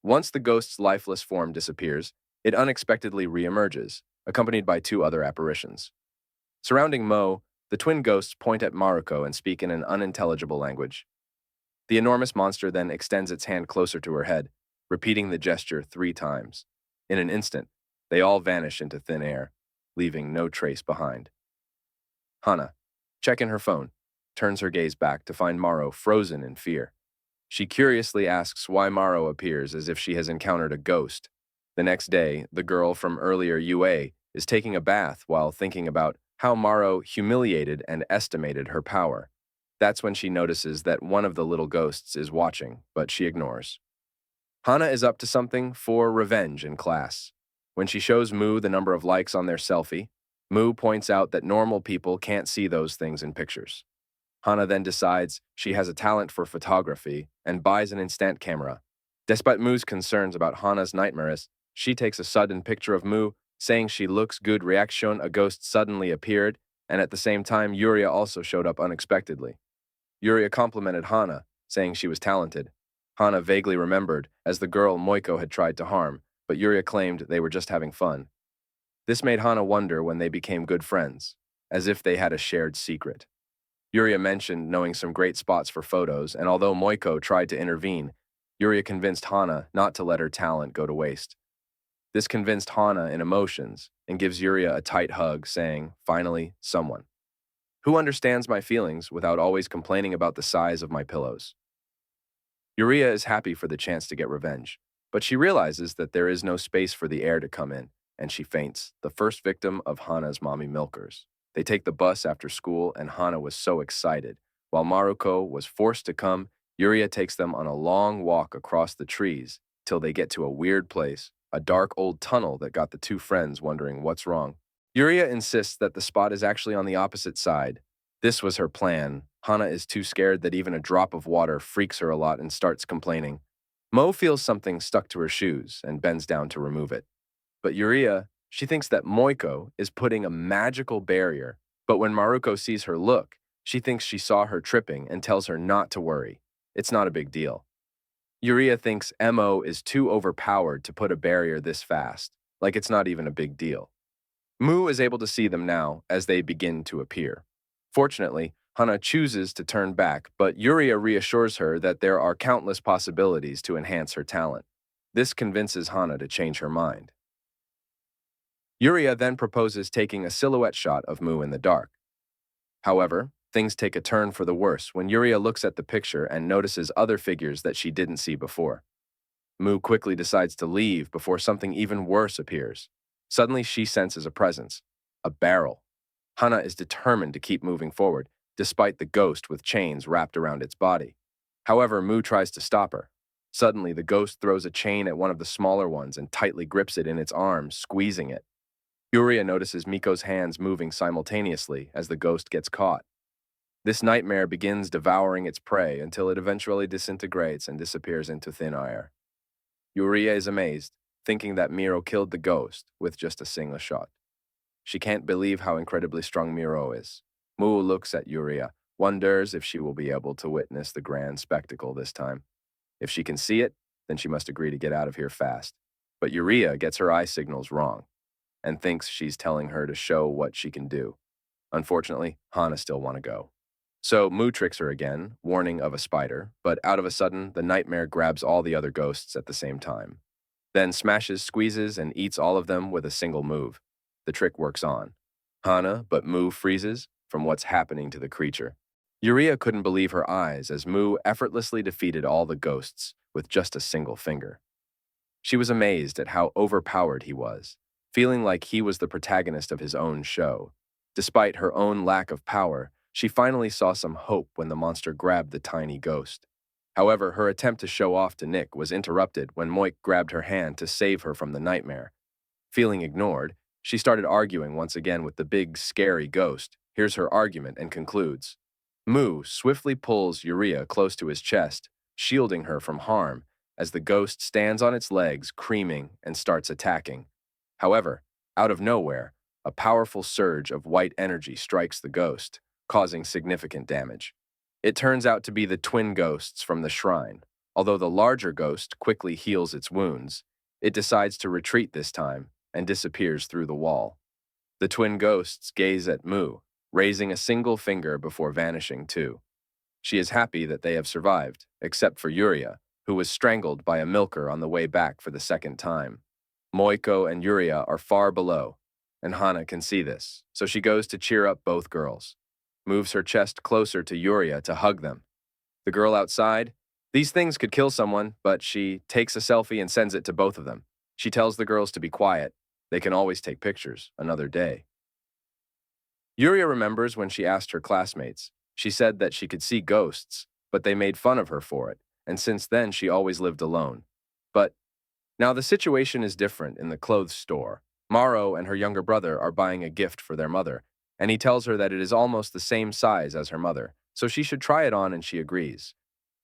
Once the ghost's lifeless form disappears, it unexpectedly reemerges, accompanied by two other apparitions. Surrounding Mo, the twin ghosts point at Maruko and speak in an unintelligible language. The enormous monster then extends its hand closer to her head, repeating the gesture 3 times. In an instant, they all vanish into thin air, leaving no trace behind. Hana, checking her phone, turns her gaze back to find Maro frozen in fear. She curiously asks why Maro appears as if she has encountered a ghost. The next day, the girl from earlier UA is taking a bath while thinking about how Maro humiliated and estimated her power. That's when she notices that one of the little ghosts is watching, but she ignores. Hana is up to something for revenge in class. When she shows Mu the number of likes on their selfie, Mu points out that normal people can't see those things in pictures. Hana then decides she has a talent for photography and buys an instant camera. Despite Mu's concerns about Hana's nightmares, she takes a sudden picture of Mu, saying she looks good. Reaction: a ghost suddenly appeared, and at the same time, Yuria also showed up unexpectedly. Yuria complimented Hana, saying she was talented. Hana vaguely remembered, as the girl Moiko had tried to harm, but Yuria claimed they were just having fun. This made Hana wonder when they became good friends, as if they had a shared secret. Yuria mentioned knowing some great spots for photos, and although Moiko tried to intervene, Yuria convinced Hana not to let her talent go to waste. This convinced Hana in emotions and gives Yuria a tight hug, saying, "Finally, someone who understands my feelings without always complaining about the size of my pillows." Yuria is happy for the chance to get revenge, but she realizes that there is no space for the air to come in, and she faints, the first victim of Hana's mommy milkers. They take the bus after school, and Hana was so excited. While Maruko was forced to come, Yuria takes them on a long walk across the trees till they get to a weird place, a dark old tunnel that got the two friends wondering what's wrong. Yuria insists that the spot is actually on the opposite side. This was her plan. Hana is too scared that even a drop of water freaks her a lot and starts complaining. Mo feels something stuck to her shoes and bends down to remove it. But Yuria, she thinks that Moiko is putting a magical barrier, but when Maruko sees her look, she thinks she saw her tripping and tells her not to worry. It's not a big deal. Yuria thinks Mo is too overpowered to put a barrier this fast, like it's not even a big deal. Mu is able to see them now as they begin to appear. Fortunately, Hana chooses to turn back, but Yuria reassures her that there are countless possibilities to enhance her talent. This convinces Hana to change her mind. Yuria then proposes taking a silhouette shot of Mu in the dark. However, things take a turn for the worse when Yuria looks at the picture and notices other figures that she didn't see before. Mu quickly decides to leave before something even worse appears. Suddenly, she senses a presence, a barrel. Hana is determined to keep moving forward, despite the ghost with chains wrapped around its body. However, Mu tries to stop her. Suddenly, the ghost throws a chain at one of the smaller ones and tightly grips it in its arms, squeezing it. Yuria notices Miko's hands moving simultaneously as the ghost gets caught. This nightmare begins devouring its prey until it eventually disintegrates and disappears into thin air. Yuria is amazed, thinking that Miro killed the ghost with just a single shot. She can't believe how incredibly strong Miro is. Mu looks at Yuria, wonders if she will be able to witness the grand spectacle this time. If she can see it, then she must agree to get out of here fast. But Yuria gets her eye signals wrong and thinks she's telling her to show what she can do. Unfortunately, Hana still want to go. So Mu tricks her again, warning of a spider, but out of a sudden, the nightmare grabs all the other ghosts at the same time. Then smashes, squeezes, and eats all of them with a single move. The trick works on Hana, but Mu freezes from what's happening to the creature. Yuria couldn't believe her eyes as Mu effortlessly defeated all the ghosts with just a single finger. She was amazed at how overpowered he was, feeling like he was the protagonist of his own show. Despite her own lack of power, she finally saw some hope when the monster grabbed the tiny ghost. However, her attempt to show off to Nick was interrupted when Moik grabbed her hand to save her from the nightmare. Feeling ignored, she started arguing once again with the big, scary ghost. Hears her argument and concludes. Mu swiftly pulls Yuria close to his chest, shielding her from harm, as the ghost stands on its legs, screaming, and starts attacking. However, out of nowhere, a powerful surge of white energy strikes the ghost, causing significant damage. It turns out to be the twin ghosts from the shrine, Although the larger ghost quickly heals its wounds, it decides to retreat this time and disappears through the wall. The twin ghosts gaze at Mu, raising a single finger before vanishing too. She is happy that they have survived, except for Yuria, who was strangled by a milker on the way back for the second time. Moiko and Yuria are far below, and Hana can see this, so she goes to cheer up both girls, moves her chest closer to Yuria to hug them. The girl outside, these things could kill someone, but she takes a selfie and sends it to both of them. She tells the girls to be quiet. They can always take pictures another day. Yuria remembers when she asked her classmates. She said that she could see ghosts, but they made fun of her for it, and since then she always lived alone. But now the situation is different in the clothes store. Maro and her younger brother are buying a gift for their mother, and he tells her that it is almost the same size as her mother, so she should try it on and she agrees.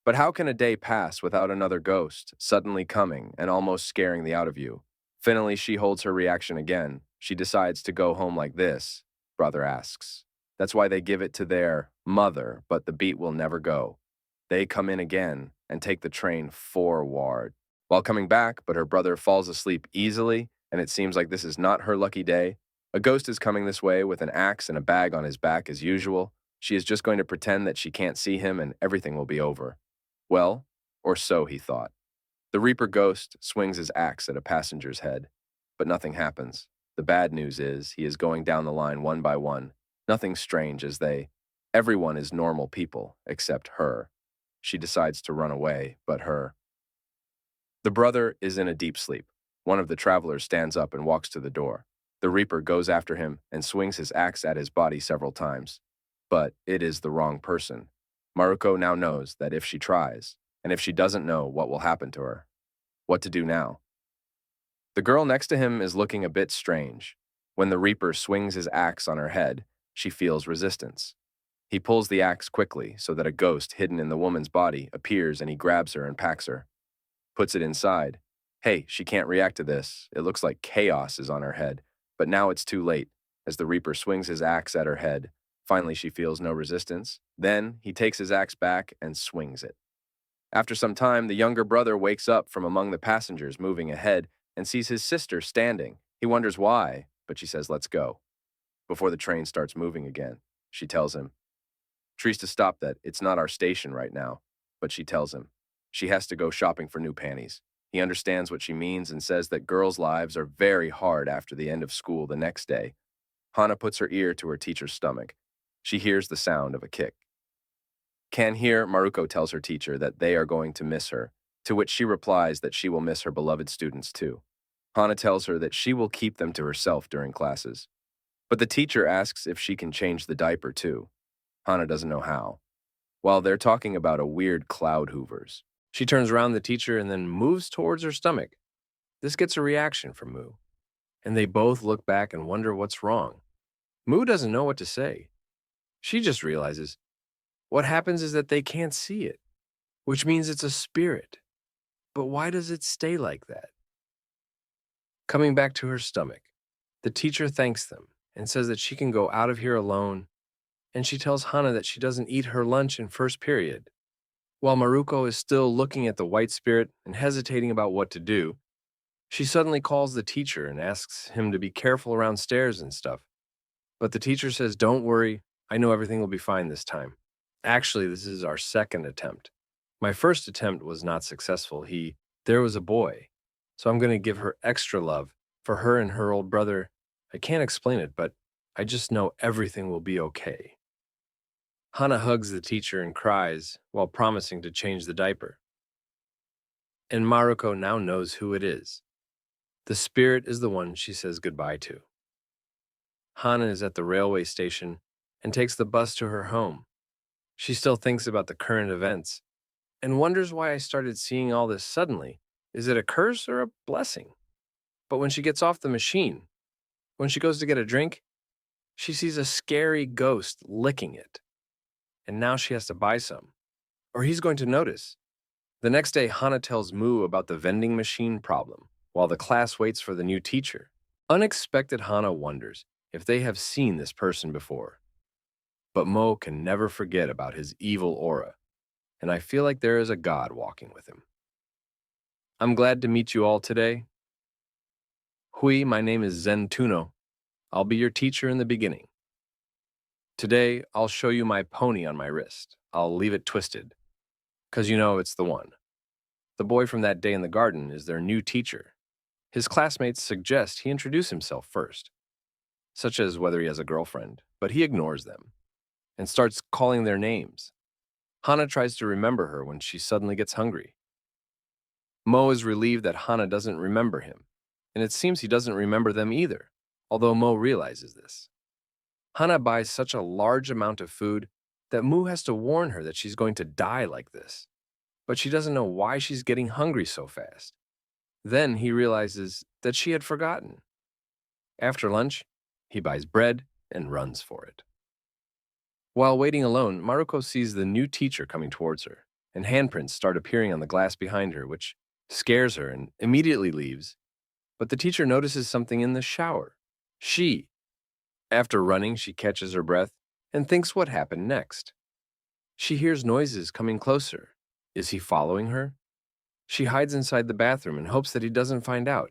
But how can a day pass without another ghost suddenly coming and almost scaring the out of you? Finally, she holds her reaction again. She decides to go home like this, brother asks. That's why they give it to their mother, but the beat will never go. They come in again and take the train forward. While coming back, but her brother falls asleep easily, and it seems like this is not her lucky day. A ghost is coming this way with an axe and a bag on his back as usual. She is just going to pretend that she can't see him and everything will be over. Well, or so he thought. The Reaper ghost swings his axe at a passenger's head, but nothing happens. The bad news is he is going down the line one by one. Nothing strange as everyone is normal people except her. She decides to run away, but her. The brother is in a deep sleep. One of the travelers stands up and walks to the door. The Reaper goes after him and swings his axe at his body several times. But it is the wrong person. Maruko now knows that if she tries, and if she doesn't know what will happen to her, what to do now. The girl next to him is looking a bit strange. When the Reaper swings his axe on her head, she feels resistance. He pulls the axe quickly so that a ghost hidden in the woman's body appears and he grabs her and packs her. Puts it inside. Hey, she can't react to this. It looks like chaos is on her head, but now it's too late. As the Reaper swings his axe at her head, finally she feels no resistance. Then he takes his axe back and swings it. After some time, the younger brother wakes up from among the passengers moving ahead and sees his sister standing. He wonders why, but she says, let's go. Before the train starts moving again, she tells him, "Trees to stop that, it's not our station right now," but she tells him, she has to go shopping for new panties. He understands what she means and says that girls' lives are very hard after the end of school the next day. Hana puts her ear to her teacher's stomach. She hears the sound of a kick. Can hear Maruko tells her teacher that they are going to miss her, to which she replies that she will miss her beloved students too. Hana tells her that she will keep them to herself during classes. But the teacher asks if she can change the diaper too. Hana doesn't know how. While they're talking about a weird cloud hoovers, she turns around the teacher and then moves towards her stomach. This gets a reaction from Mu, and they both look back and wonder what's wrong. Mu doesn't know what to say. She just realizes what happens is that they can't see it, which means it's a spirit. But why does it stay like that? Coming back to her stomach, the teacher thanks them and says that she can go out of here alone, and she tells Hana that she doesn't eat her lunch in first period. While Maruko is still looking at the white spirit and hesitating about what to do, she suddenly calls the teacher and asks him to be careful around stairs and stuff. But the teacher says, don't worry, I know everything will be fine this time. Actually, this is our second attempt. My first attempt was not successful. There was a boy. So I'm going to give her extra love for her and her old brother. I can't explain it, but I just know everything will be okay. Hana hugs the teacher and cries while promising to change the diaper. And Maruko now knows who it is. The spirit is the one she says goodbye to. Hana is at the railway station and takes the bus to her home. She still thinks about the current events and wonders why I started seeing all this suddenly. Is it a curse or a blessing? But when she gets off the machine, when she goes to get a drink, she sees a scary ghost licking it. And now she has to buy some, or he's going to notice. The next day, Hana tells Mu about the vending machine problem, while the class waits for the new teacher. Unexpected Hana wonders if they have seen this person before. But Mo can never forget about his evil aura, and I feel like there is a God walking with him. I'm glad to meet you all today. Hui, my name is Zen Tuno. I'll be your teacher in the beginning. Today, I'll show you my pony on my wrist. I'll leave it twisted, 'cause you know it's the one. The boy from that day in the garden is their new teacher. His classmates suggest he introduce himself first, such as whether he has a girlfriend, but he ignores them and starts calling their names. Hana tries to remember her when she suddenly gets hungry. Mo is relieved that Hana doesn't remember him, and it seems he doesn't remember them either, although Mo realizes this. Hana buys such a large amount of food that Mu has to warn her that she's going to die like this, but she doesn't know why she's getting hungry so fast. Then he realizes that she had forgotten. After lunch, he buys bread and runs for it. While waiting alone, Maruko sees the new teacher coming towards her, and handprints start appearing on the glass behind her, which scares her and immediately leaves. But the teacher notices something in the shower. After running, she catches her breath and thinks what happened next. She hears noises coming closer. Is he following her? She hides inside the bathroom and hopes that he doesn't find out.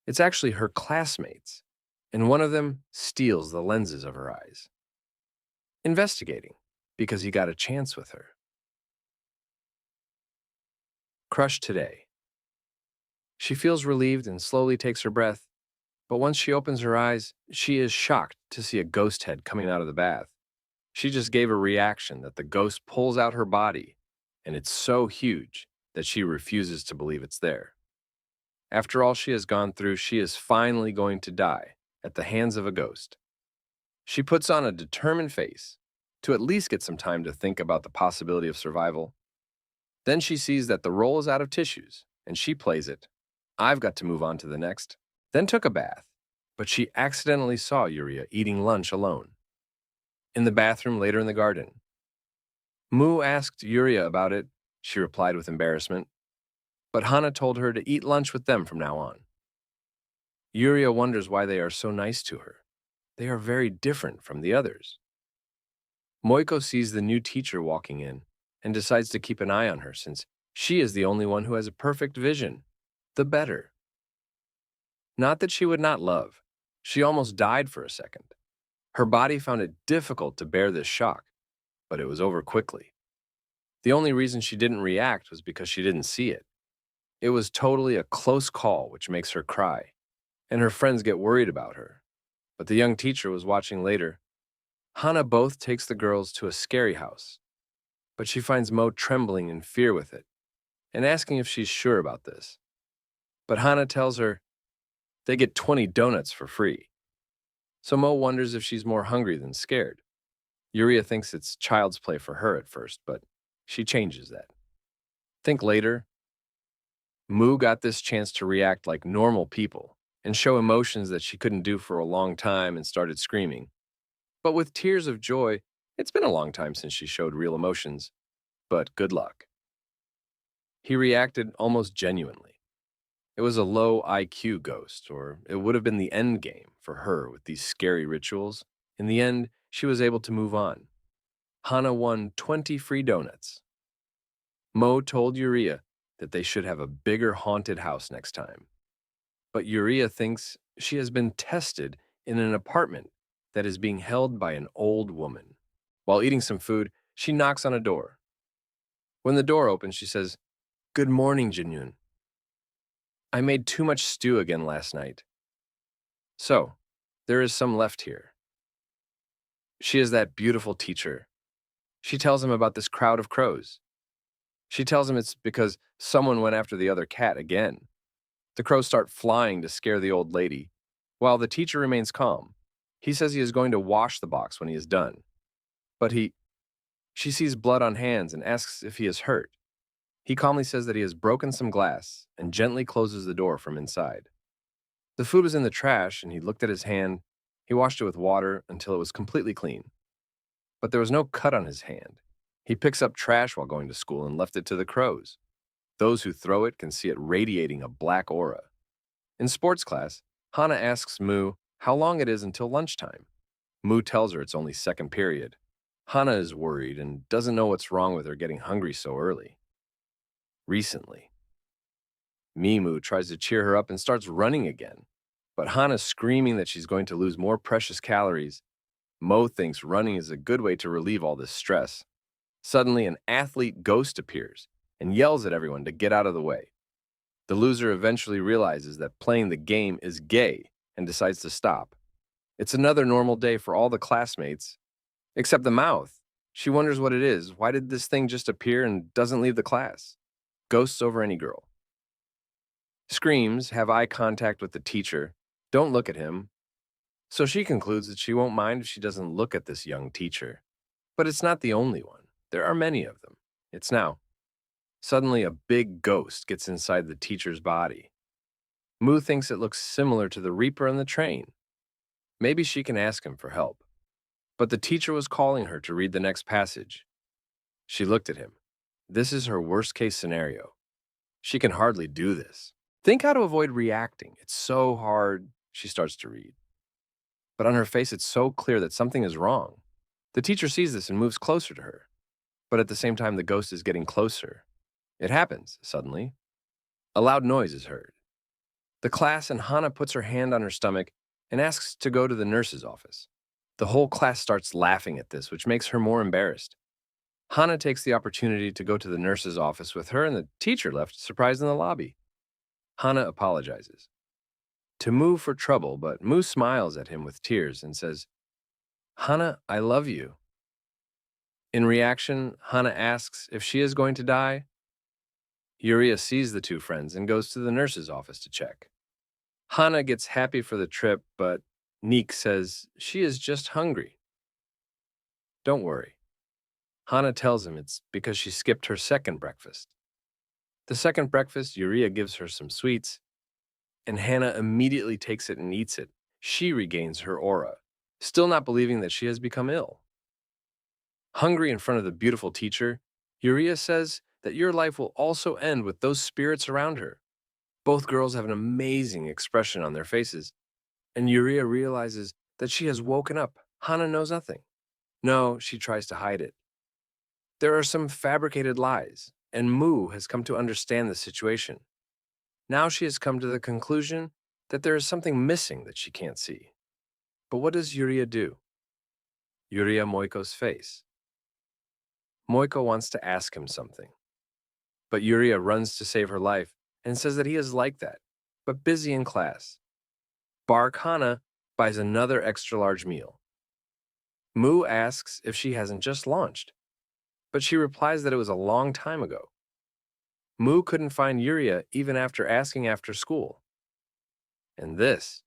It's actually her classmates, and one of them steals the lenses of her eyes. Investigating, because he got a chance with her. Crush today. She feels relieved and slowly takes her breath, but once she opens her eyes, she is shocked to see a ghost head coming out of the bath. She just gave a reaction that the ghost pulls out her body, and it's so huge that she refuses to believe it's there. After all she has gone through, she is finally going to die at the hands of a ghost. She puts on a determined face to at least get some time to think about the possibility of survival. Then she sees that the roll is out of tissues, and she plays it. I've got to move on to the next. Then took a bath, but she accidentally saw Yuria eating lunch alone. In the bathroom later in the garden. Mu asked Yuria about it. She replied with embarrassment, but Hana told her to eat lunch with them from now on. Yuria wonders why they are so nice to her. They are very different from the others. Moiko sees the new teacher walking in and decides to keep an eye on her since she is the only one who has a perfect vision. The better. Not that she would not love. She almost died for a second. Her body found it difficult to bear this shock, but it was over quickly. The only reason she didn't react was because she didn't see it. It was totally a close call, which makes her cry, and her friends get worried about her. But the young teacher was watching later. Hana both takes the girls to a scary house, but she finds Mo trembling in fear with it and asking if she's sure about this. But Hana tells her they get 20 donuts for free. So Mo wonders if she's more hungry than scared. Yuria thinks it's child's play for her at first, but she changes that. Think later, Mu got this chance to react like normal people and show emotions that she couldn't do for a long time and started screaming. But with tears of joy, it's been a long time since she showed real emotions, but good luck. He reacted almost genuinely. It was a low IQ ghost, or it would have been the end game for her with these scary rituals. In the end, she was able to move on. Hana won 20 free donuts. Mo told Yuria that they should have a bigger haunted house next time. But Yuria thinks she has been tested in an apartment that is being held by an old woman. While eating some food, she knocks on a door. When the door opens, she says, "Good morning, Jinyun. I made too much stew again last night. So, there is some left here." She is that beautiful teacher. She tells him about this crowd of crows. She tells him it's because someone went after the other cat again. The crows start flying to scare the old lady, while the teacher remains calm. He says he is going to wash the box when he is done. But she sees blood on hands and asks if he is hurt. He calmly says that he has broken some glass and gently closes the door from inside. The food was in the trash and he looked at his hand. He washed it with water until it was completely clean. But there was no cut on his hand. He picks up trash while going to school and left it to the crows. Those who throw it can see it radiating a black aura. In sports class, Hana asks Mu how long it is until lunchtime. Mu tells her it's only second period. Hana is worried and doesn't know what's wrong with her getting hungry so early. Recently, Mimu tries to cheer her up and starts running again. But Hana's screaming that she's going to lose more precious calories. Mo thinks running is a good way to relieve all this stress. Suddenly, an athlete ghost appears and yells at everyone to get out of the way. The loser eventually realizes that playing the game is gay and decides to stop. It's another normal day for all the classmates, except the mouth. She wonders what it is. Why did this thing just appear and doesn't leave the class? Ghosts over any girl. Screams, have eye contact with the teacher. Don't look at him. So she concludes that she won't mind if she doesn't look at this young teacher. But it's not the only one. There are many of them. It's now. Suddenly, a big ghost gets inside the teacher's body. Mu thinks it looks similar to the Reaper on the train. Maybe she can ask him for help. But the teacher was calling her to read the next passage. She looked at him. This is her worst-case scenario. She can hardly do this. Think how to avoid reacting. It's so hard. She starts to read. But on her face, it's so clear that something is wrong. The teacher sees this and moves closer to her. But at the same time, the ghost is getting closer. It happens, suddenly. A loud noise is heard. The class, and Hana puts her hand on her stomach and asks to go to the nurse's office. The whole class starts laughing at this, which makes her more embarrassed. Hana takes the opportunity to go to the nurse's office with her, and the teacher left surprised in the lobby. Hana apologizes to Mu for trouble, but Mu smiles at him with tears and says, "Hana, I love you." In reaction, Hana asks if she is going to die. Yuria sees the two friends and goes to the nurse's office to check. Hana gets happy for the trip, but Neek says she is just hungry. Don't worry. Hana tells him it's because she skipped her second breakfast. The second breakfast, Yuria gives her some sweets, and Hana immediately takes it and eats it. She regains her aura, still not believing that she has become ill. Hungry in front of the beautiful teacher, Yuria says that your life will also end with those spirits around her. Both girls have an amazing expression on their faces, and Yuria realizes that she has woken up. Hana knows nothing. No, she tries to hide it. There are some fabricated lies, and Mu has come to understand the situation. Now she has come to the conclusion that there is something missing that she can't see. But what does Yuria do? Yuria Moiko's face. Moiko wants to ask him something. But Yuria runs to save her life and says that he is like that, but busy in class. Bark Hana buys another extra-large meal. Mu asks if she hasn't just launched, but she replies that it was a long time ago. Mu couldn't find Yuria even after asking after school. And this.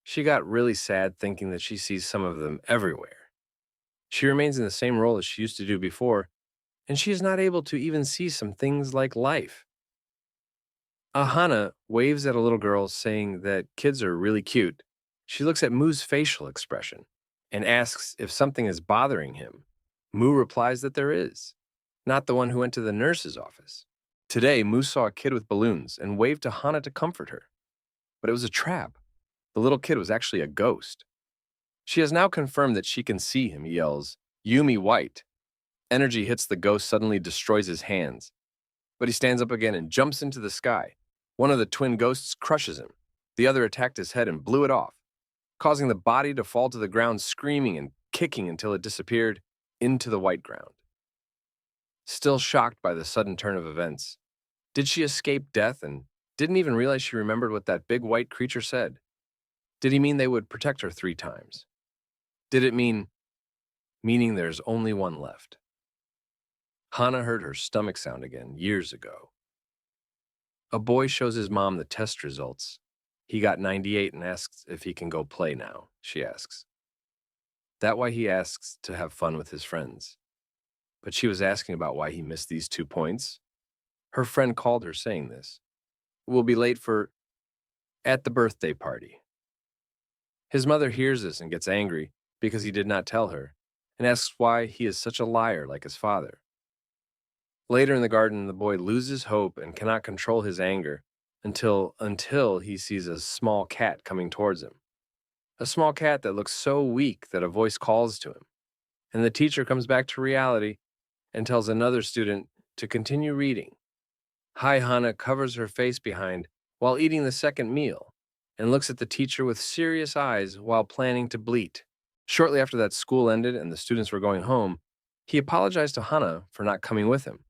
She got really sad thinking that she sees some of them everywhere. She remains in the same role as she used to do before, and she is not able to even see some things like life. Ahana waves at a little girl saying that kids are really cute. She looks at Mu's facial expression and asks if something is bothering him. Mu replies that there is, not the one who went to the nurse's office. Today, Mu saw a kid with balloons and waved to Hana to comfort her. But it was a trap. The little kid was actually a ghost. She has now confirmed that she can see him. He yells, "Yumi White." Energy hits the ghost, suddenly destroys his hands. But he stands up again and jumps into the sky. One of the twin ghosts crushes him. The other attacked his head and blew it off, causing the body to fall to the ground, screaming and kicking until it disappeared into the white ground. Still shocked by the sudden turn of events, did she escape death and didn't even realize she remembered what that big white creature said? Did he mean they would protect her 3 times? Did it meaning there's only one left? Hana heard her stomach sound again years ago. A boy shows his mom the test results. He got 98 and asks if he can go play now, she asks. That why he asks to have fun with his friends. But she was asking about why he missed these 2 points. Her friend called her saying this. We'll be late at the birthday party. His mother hears this and gets angry because he did not tell her, and asks why he is such a liar like his father. Later in the garden, the boy loses hope and cannot control his anger until he sees a small cat coming towards him. A small cat that looks so weak that a voice calls to him. and the teacher comes back to reality and tells another student to continue reading. Hai Hana covers her face behind while eating the second meal and looks at the teacher with serious eyes while planning to bleat. Shortly after that school ended and the students were going home, he apologized to Hana for not coming with him.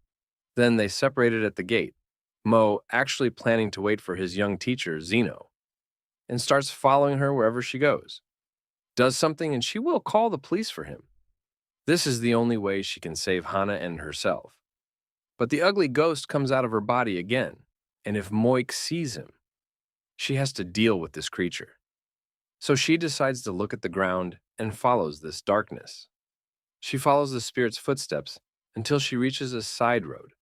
Then they separated at the gate, Mo actually planning to wait for his young teacher, Zeno, and starts following her wherever she goes. Does something and she will call the police for him. This is the only way she can save Hana and herself. But the ugly ghost comes out of her body again, and if Moik sees him, she has to deal with this creature. So she decides to look at the ground and follows this darkness. She follows the spirit's footsteps until she reaches a side road,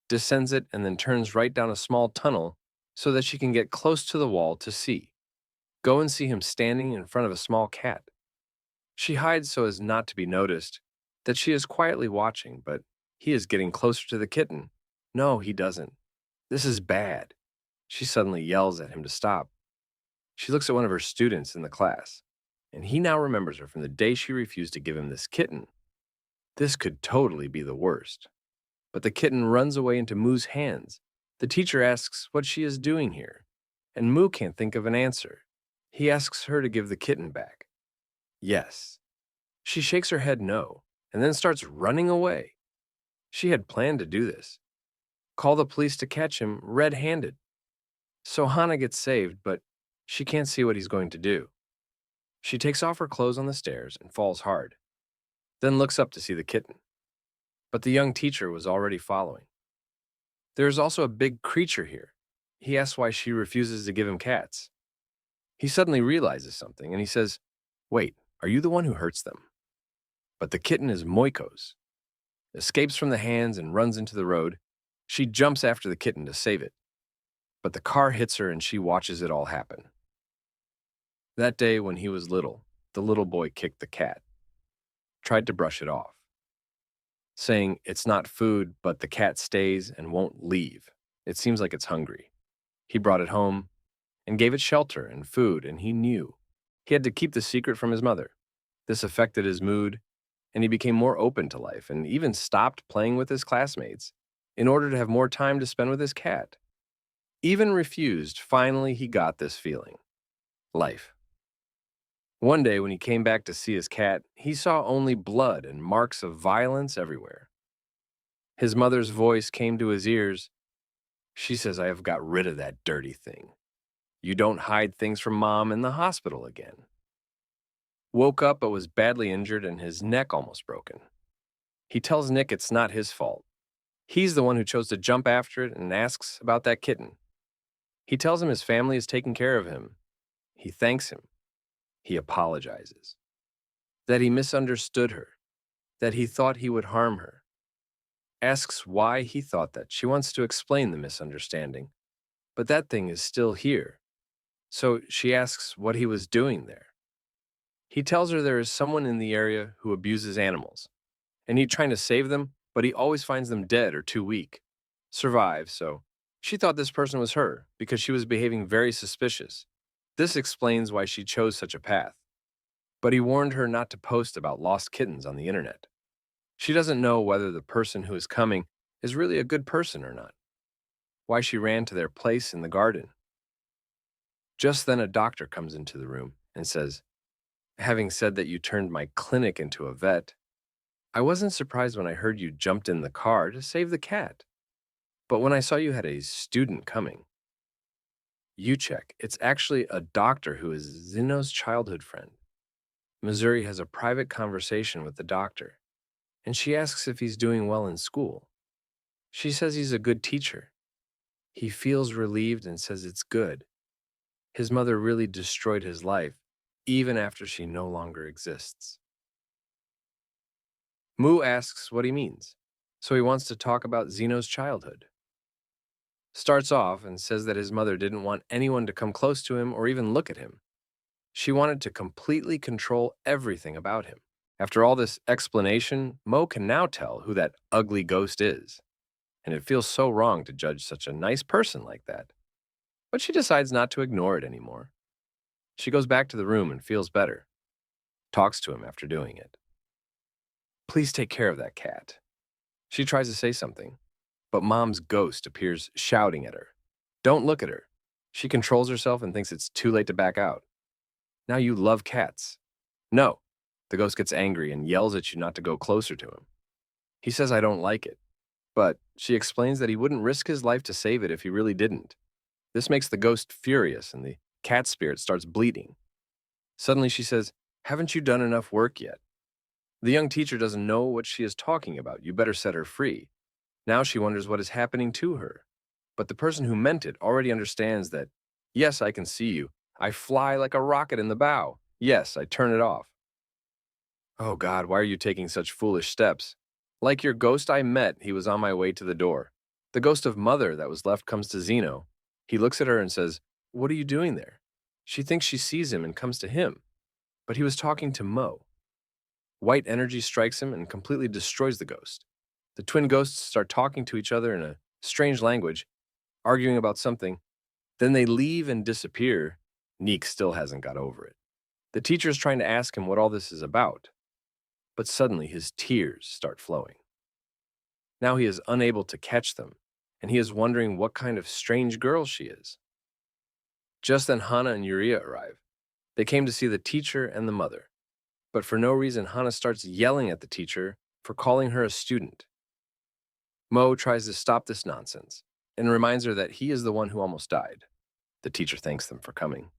descends it, and then turns right down a small tunnel so that she can get close to the wall to see. Go and see him standing in front of a small cat. She hides so as not to be noticed that she is quietly watching, but he is getting closer to the kitten. No, he doesn't. This is bad. She suddenly yells at him to stop. She looks at one of her students in the class, and he now remembers her from the day she refused to give him this kitten. This could totally be the worst. But the kitten runs away into Moo's hands. The teacher asks what she is doing here, and Moo can't think of an answer. He asks her to give the kitten back. Yes. She shakes her head no, and then starts running away. She had planned to do this. Call the police to catch him red-handed. So Hana gets saved, but she can't see what he's going to do. She takes off her clothes on the stairs and falls hard, then looks up to see the kitten. But the young teacher was already following. There is also a big creature here. He asks why she refuses to give him cats. He suddenly realizes something, and he says, "Wait, are you the one who hurts them?" But the kitten is Moiko's. Escapes from the hands and runs into the road. She jumps after the kitten to save it. But the car hits her and she watches it all happen. That day when he was little, the little boy kicked the cat, tried to brush it off, saying it's not food, but the cat stays and won't leave. It seems like it's hungry. He brought it home and gave it shelter and food, and he knew he had to keep the secret from his mother. This affected his mood, and he became more open to life and even stopped playing with his classmates in order to have more time to spend with his cat. Even refused, finally he got this feeling. Life. One day when he came back to see his cat, he saw only blood and marks of violence everywhere. His mother's voice came to his ears. She says, "I have got rid of that dirty thing. You don't hide things from Mom in the hospital again." Woke up but was badly injured and his neck almost broken. He tells Nick it's not his fault. He's the one who chose to jump after it and asks about that kitten. He tells him his family is taking care of him. He thanks him. He apologizes. That he misunderstood her. That he thought he would harm her. Asks why he thought that. She wants to explain the misunderstanding. But that thing is still here. So she asks what he was doing there. He tells her there is someone in the area who abuses animals, and he's trying to save them, but he always finds them dead or too weak. Survive, so she thought this person was her because she was behaving very suspicious. This explains why she chose such a path. But he warned her not to post about lost kittens on the internet. She doesn't know whether the person who is coming is really a good person or not. Why she ran to their place in the garden. Just then a doctor comes into the room and says, "Having said that you turned my clinic into a vet, I wasn't surprised when I heard you jumped in the car to save the cat. But when I saw you had a student coming, you check. It's actually a doctor who is Zeno's childhood friend. Missouri has a private conversation with the doctor, and she asks if he's doing well in school. She says he's a good teacher. He feels relieved and says it's good. His mother really destroyed his life, even after she no longer exists." Moo asks what he means, so he wants to talk about Zeno's childhood. Starts off and says that his mother didn't want anyone to come close to him or even look at him. She wanted to completely control everything about him. After all this explanation, Mo can now tell who that ugly ghost is, and it feels so wrong to judge such a nice person like that. But she decides not to ignore it anymore. She goes back to the room and feels better. Talks to him after doing it. Please take care of that cat. She tries to say something, but Mom's ghost appears shouting at her. Don't look at her. She controls herself and thinks it's too late to back out. Now you love cats. No. The ghost gets angry and yells at you not to go closer to him. He says, I don't like it. But she explains that he wouldn't risk his life to save it if he really didn't. This makes the ghost furious and the cat spirit starts bleeding. Suddenly she says, haven't you done enough work yet? The young teacher doesn't know what she is talking about. You better set her free. Now she wonders what is happening to her. But the person who meant it already understands that, yes, I can see you. I fly like a rocket in the bow. Yes, I turn it off. Oh God, why are you taking such foolish steps? Like your ghost I met, he was on my way to the door. The ghost of mother that was left comes to Zeno. He looks at her and says, what are you doing there? She thinks she sees him and comes to him. But he was talking to Mo. White energy strikes him and completely destroys the ghost. The twin ghosts start talking to each other in a strange language, arguing about something. Then they leave and disappear. Neek still hasn't got over it. The teacher is trying to ask him what all this is about, but suddenly his tears start flowing. Now he is unable to catch them, and he is wondering what kind of strange girl she is. Just then Hana and Yuria arrive. They came to see the teacher and the mother, but for no reason Hana starts yelling at the teacher for calling her a student. Mo tries to stop this nonsense and reminds her that he is the one who almost died. The teacher thanks them for coming.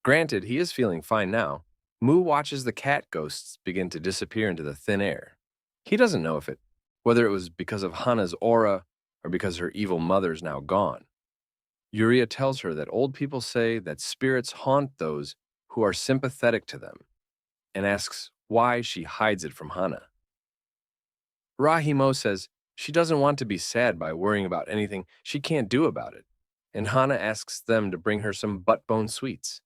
Granted, he is feeling fine now. Mu watches the cat ghosts begin to disappear into the thin air. He doesn't know whether it was because of Hana's aura or because her evil mother's now gone. Yuria tells her that old people say that spirits haunt those who are sympathetic to them and asks why she hides it from Hana. Rahimo says she doesn't want to be sad by worrying about anything she can't do about it, and Hana asks them to bring her some butt bone sweets,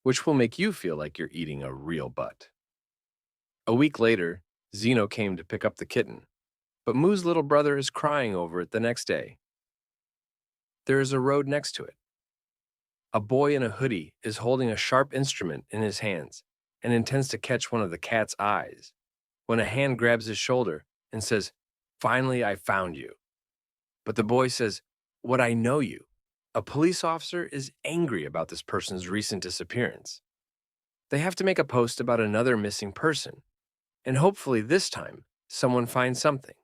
which will make you feel like you're eating a real butt. A week later, Zeno came to pick up the kitten, but Mu's little brother is crying over it the next day. There is a road next to it. A boy in a hoodie is holding a sharp instrument in his hands and intends to catch one of the cat's eyes, when a hand grabs his shoulder and says, finally, I found you. But the boy says, would I know you? A police officer is angry about this person's recent disappearance. They have to make a post about another missing person, and hopefully this time, someone finds something.